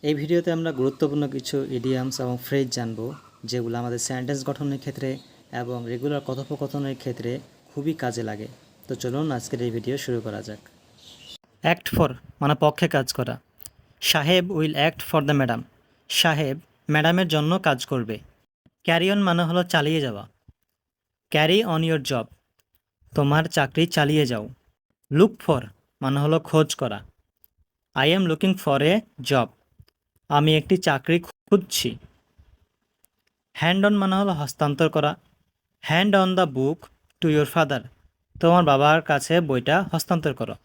এই ভিডিওতে আমরা গুরুত্বপূর্ণ কিছু ইডিয়ামস এবং ফ্রেজ জানব, যেগুলো আমাদের সেন্টেন্স গঠনের ক্ষেত্রে এবং রেগুলার কথোপকথনের ক্ষেত্রে খুবই কাজে লাগে। তো চলুন আজকের এই ভিডিও শুরু করা যাক। অ্যাক্ট ফর মানে পক্ষে কাজ করা। সাহেব will act for the madam. সাহেব ম্যাডামের জন্য কাজ করবে। ক্যারি অন মানে হলো চালিয়ে যাওয়া। ক্যারি অন ইয়োর জব, তোমার চাকরি চালিয়ে যাও। লুক ফর মানে হলো খোঁজ করা। I am looking for a job, আমি একটি চাকরি খুঁজছি। হ্যান্ড অন মানে হলো হস্তান্তর করা। Hand on the book to your father, তোমার বাবার কাছে বইটা হস্তান্তর করো।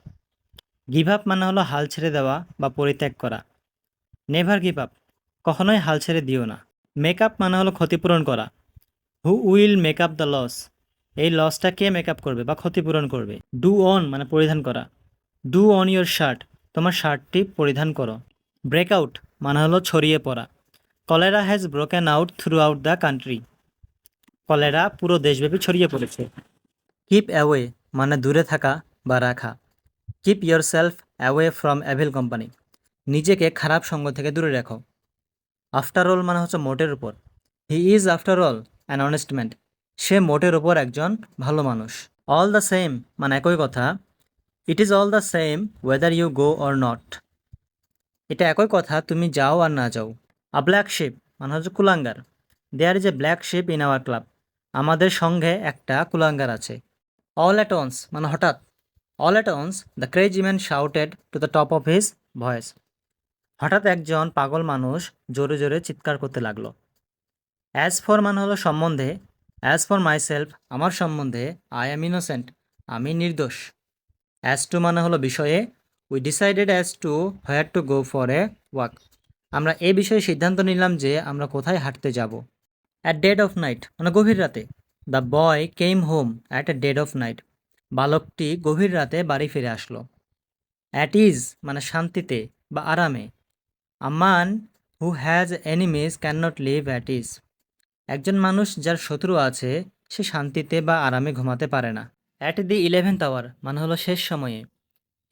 গিভ আপ মানে হলো হাল ছেড়ে দেওয়া বা পরিত্যাগ করা। নেভার গিভ আপ, কখনোই হাল ছেড়ে দিও না। মেক আপ মানে হলো ক্ষতিপূরণ করা। Who will make up the loss, এই লসটা কে মেক আপ করবে বা ক্ষতিপূরণ করবে। ডু অন মানে পরিধান করা। ডু অন ইয়োর শার্ট, তোমার শার্টটি পরিধান করো। ব্রেক আউট মানে হলো ছড়িয়ে পড়া। Cholera has broken out through out the country, cholera পুরো দেশব্যাপী ছড়িয়ে পড়েছে। কিপ অ্যাওয়ে মানে দূরে থাকা বা রাখা। Keep your self away from অ্যাভিল company, নিজেকে খারাপ সঙ্গ থেকে দূরে রাখো। আফটার অল মানে হচ্ছে মোটের উপর। He is after all an honest man, সে মোটের উপর একজন ভালো মানুষ। অল দ্য সেম মানে একই কথা। It is all the same whether you go or not, এটা একই কথা তুমি যাও আর না যাও। আ ব্ল্যাক শিপ মানে হচ্ছে কুলাঙ্গার। There is a black sheep in our club, আমাদের সঙ্গে একটা কুলাঙ্গার আছে। অল অ্যাট ওয়ান্স মানে হঠাৎ। All at once the crazy man shouted to the top of his voice, হঠাৎ একজন পাগল মানুষ জোরে জোরে চিৎকার করতে লাগলো। অ্যাজ ফর মানে হলো সম্বন্ধে। অ্যাজ ফর মাইসেলফ আমার সম্বন্ধে, আই অ্যাম ইনোসেন্ট আমি নির্দোষ। অ্যাজ টু মানে হলো বিষয়ে। We decided as to where to go for a walk, আমরা এই বিষয়ে সিদ্ধান্ত নিলাম যে আমরা কোথায় হাঁটতে যাব। অ্যাট ডেড অফ নাইট মানে গভীর রাতে। The boy came home at a dead of night, বালকটি গভীর রাতে বাড়ি ফিরে আসলো। অ্যাট ইজ মানে শান্তিতে বা আরামে। আ মান who has enemies can not live at is, একজন মানুষ যার শত্রু আছে সে শান্তিতে বা আরামে ঘুমাতে পারে না। অ্যাট দি 11th আওয়ার মানে হলো শেষ সময়ে।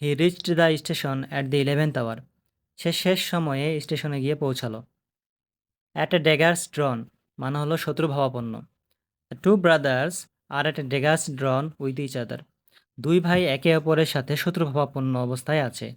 He reached the station at the 11th hour, সে শেষ সময়ে স্টেশনে গিয়ে পৌঁছালো। অ্যাট এ ড্যাগার্স ড্রন মানে হলো শত্রুভাবাপন্ন। Two brothers are at a daggers drawn with each other, দুই ভাই একে অপরের সাথে শত্রুভাবাপন্ন অবস্থায় আছে।